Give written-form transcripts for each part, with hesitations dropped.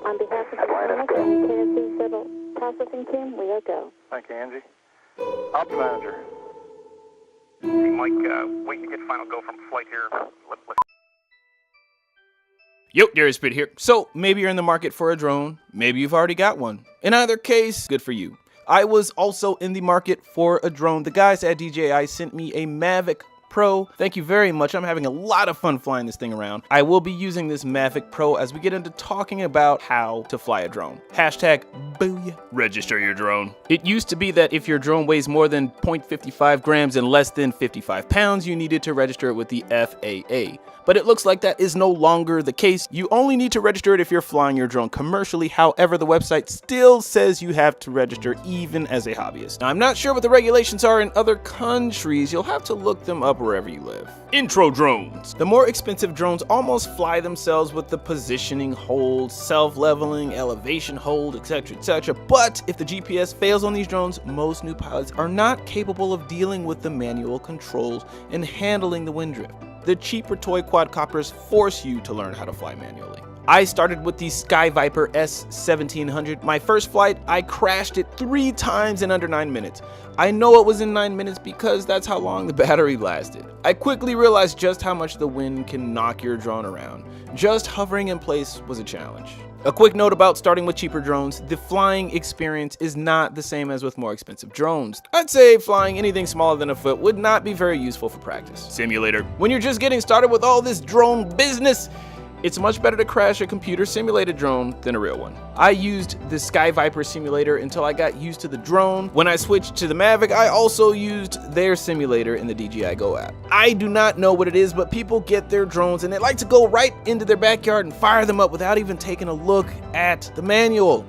On behalf of the Atlantic and KSC Civil Processing Team, we are go. Thank you, Angie. Ops manager. Hey, Mike, waiting to get final go from flight here. Yo, Darius Pitt here. So, maybe you're in the market for a drone, maybe you've already got one. In either case, good for you. I was also in the market for a drone. The guys at DJI sent me a Mavic Pro. Thank you very much. I'm having a lot of fun flying this thing around. I will be using this Mavic Pro as we get into talking about how to fly a drone. Hashtag booyah. Register your drone. It used to be that if your drone weighs more than 0.55 grams and less than 55 pounds, you needed to register it with the FAA. But it looks like that is no longer the case. You only need to register it if you're flying your drone commercially. However, the website still says you have to register even as a hobbyist. Now, I'm not sure what the regulations are in other countries. You'll have to look them up wherever you live. Intro drones. The more expensive drones almost fly themselves with the positioning hold, self-leveling, elevation hold, etc., etc. But if the GPS fails on these drones, most new pilots are not capable of dealing with the manual controls and handling the wind drift. The cheaper toy quadcopters force you to learn how to fly manually. I started with the Skyviper S1700. My first flight, I crashed it 3 times in under 9 minutes. I know it was in 9 minutes because that's how long the battery lasted. I quickly realized just how much the wind can knock your drone around. Just hovering in place was a challenge. A quick note about starting with cheaper drones, the flying experience is not the same as with more expensive drones. I'd say flying anything smaller than a foot would not be very useful for practice. Simulator. When you're just getting started with all this drone business, it's much better to crash a computer simulated drone than a real one. I used the Skyviper simulator until I got used to the drone. When I switched to the Mavic, I also used their simulator in the DJI Go app. I do not know what it is, but people get their drones and they like to go right into their backyard and fire them up without even taking a look at the manual.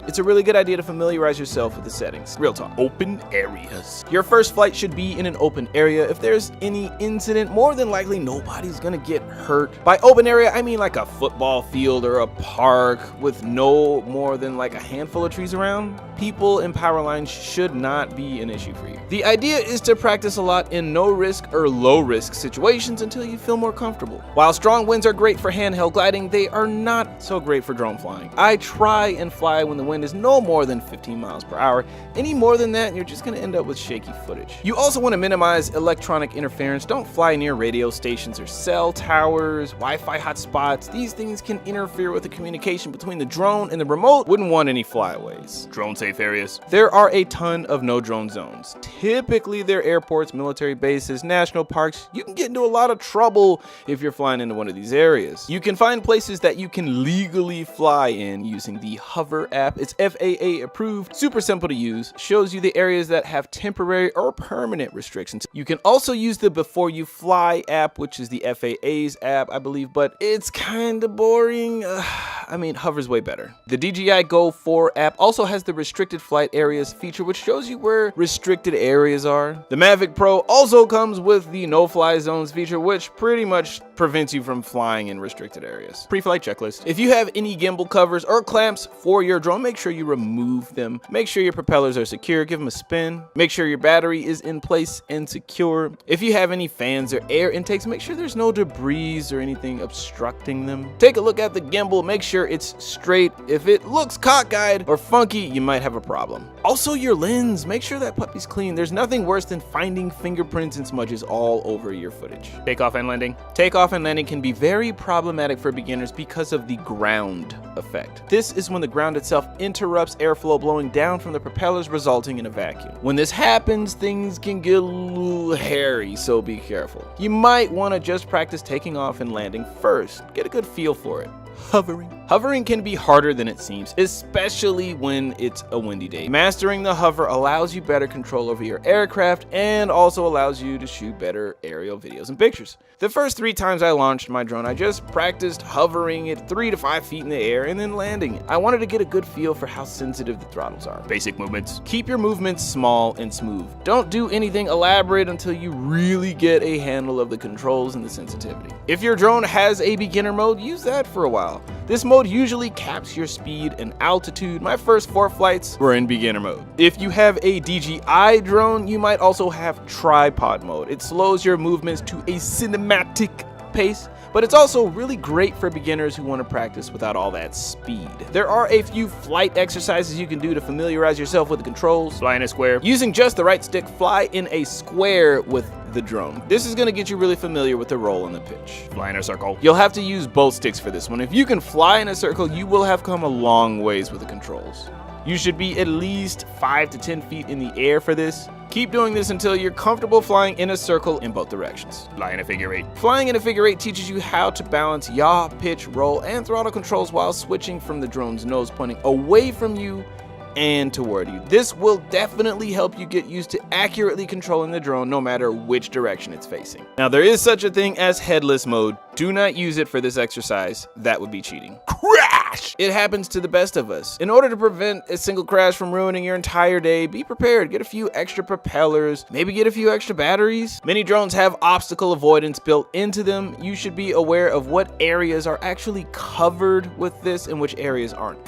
It's a really good idea to familiarize yourself with the settings. Real talk. Open areas. Your first flight should be in an open area. If there's any incident, more than likely nobody's gonna get hurt. By open area, I mean like a football field or a park with no more than like a handful of trees around. People and power lines should not be an issue for you. The idea is to practice a lot in no risk or low risk situations until you feel more comfortable. While strong winds are great for handheld gliding, they are not so great for drone flying. I try and fly when the wind is no more than 15 miles per hour. Any more than that, and you're just gonna end up with shaky footage. You also want to minimize electronic interference. Don't fly near radio stations or cell towers, Wi-Fi hotspots. These things can interfere with the communication between the drone and the remote. Wouldn't want any flyaways. Drone safe areas. There are a ton of no drone zones. Typically, they're airports, military bases, national parks. You can get into a lot of trouble if you're flying into one of these areas. You can find places that you can legally fly in using the Hover app. It's FAA approved, super simple to use, shows you the areas that have temporary or permanent restrictions. You can also use the Before You Fly app, which is the FAA's app, I believe, but it's kind of boring. I mean, Hover's way better. The DJI Go 4 app also has the restricted flight areas feature, which shows you where restricted areas are. The Mavic Pro also comes with the no-fly zones feature, which pretty much prevents you from flying in restricted areas. Pre-flight checklist. If you have any gimbal covers or clamps for your drone, make sure you remove them. Make sure your propellers are secure, give them a spin. Make sure your battery is in place and secure. If you have any fans or air intakes, make sure there's no debris or anything obstructing them. Take a look at the gimbal, make sure it's straight. If it looks cockeyed or funky, you might have a problem. Also your lens, make sure that puppy's clean. There's nothing worse than finding fingerprints and smudges all over your footage. Takeoff and landing. Takeoff and landing can be very problematic for beginners because of the ground effect. This is when the ground itself interrupts airflow blowing down from the propellers, resulting in a vacuum. When this happens, things can get a little hairy, so be careful. You might want to just practice taking off and landing first. Get a good feel for it. Hovering. Hovering can be harder than it seems, especially when it's a windy day. Mastering the hover allows you better control over your aircraft and also allows you to shoot better aerial videos and pictures. The first 3 times I launched my drone, I just practiced hovering at 3 to 5 feet in the air and then landing it. I wanted to get a good feel for how sensitive the throttles are. Basic movements. Keep your movements small and smooth. Don't do anything elaborate until you really get a handle of the controls and the sensitivity. If your drone has a beginner mode, use that for a while. This mode usually caps your speed and altitude. My first 4 flights were in beginner mode. If you have a DJI drone, you might also have tripod mode. It slows your movements to a cinematic pace, but it's also really great for beginners who want to practice without all that speed. There are a few flight exercises you can do to familiarize yourself with the controls. Fly in a square. Using just the right stick, fly in a square with the drone. This is going to get you really familiar with the roll and the pitch. Fly in a circle. You'll have to use both sticks for this one. If you can fly in a circle, you will have come a long ways with the controls. You should be at least 5 to 10 feet in the air for this. Keep doing this until you're comfortable flying in a circle in both directions. Fly in a figure eight. Flying in a figure eight teaches you how to balance yaw, pitch, roll, and throttle controls while switching from the drone's nose pointing away from you and toward you. This will definitely help you get used to accurately controlling the drone no matter which direction it's facing. Now, there is such a thing as headless mode. Do not use it for this exercise. That would be cheating. Crash! It happens to the best of us. In order to prevent a single crash from ruining your entire day, be prepared. Get a few extra propellers, maybe get a few extra batteries. Many drones have obstacle avoidance built into them. You should be aware of what areas are actually covered with this and which areas aren't.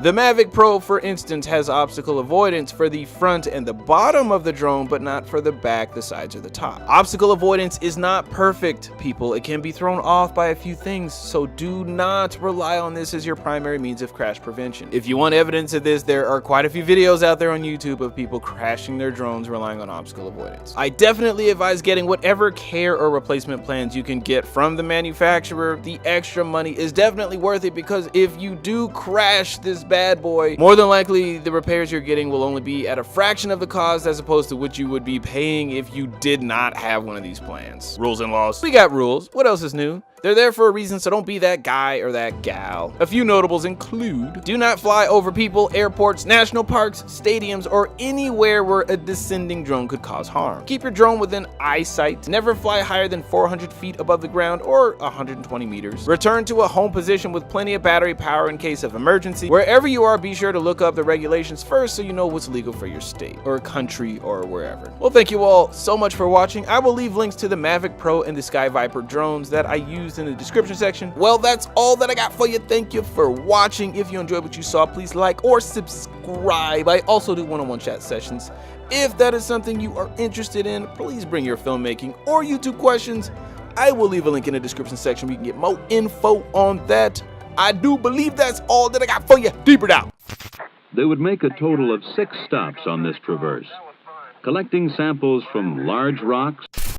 The Mavic Pro, for instance, has obstacle avoidance for the front and the bottom of the drone, but not for the back, the sides, or the top. Obstacle avoidance is not perfect, people. It can be thrown off by a few things, so do not rely on this as your primary means of crash prevention. If you want evidence of this, there are quite a few videos out there on YouTube of people crashing their drones relying on obstacle avoidance. I definitely advise getting whatever care or replacement plans you can get from the manufacturer. The extra money is definitely worth it, because if you do crash this bad boy, more than likely the repairs you're getting will only be at a fraction of the cost as opposed to what you would be paying if you did not have one of these plans. Rules and laws. We got rules. What else is new? They're there for a reason, so don't be that guy or that gal. A few notables include: do not fly over people, airports, national parks, stadiums, or anywhere where a descending drone could cause harm. Keep your drone within eyesight. Never fly higher than 400 feet above the ground or 120 meters. Return to a home position with plenty of battery power in case of emergency. Wherever you are, be sure to look up the regulations first so you know what's legal for your state or country or wherever. Well, thank you all so much for watching. I will leave links to the Mavic Pro and the Sky Viper drones that I used in the description section. Well, that's all that I got for you. Thank you for watching. If you enjoyed what you saw, please like or subscribe. I also do one-on-one chat sessions. If that is something you are interested in, please bring your filmmaking or YouTube questions. I will leave a link in the description section where you can get more info on that. I do believe that's all that I got for you. Deeper down. They would make a total of 6 stops on this traverse, collecting samples from large rocks,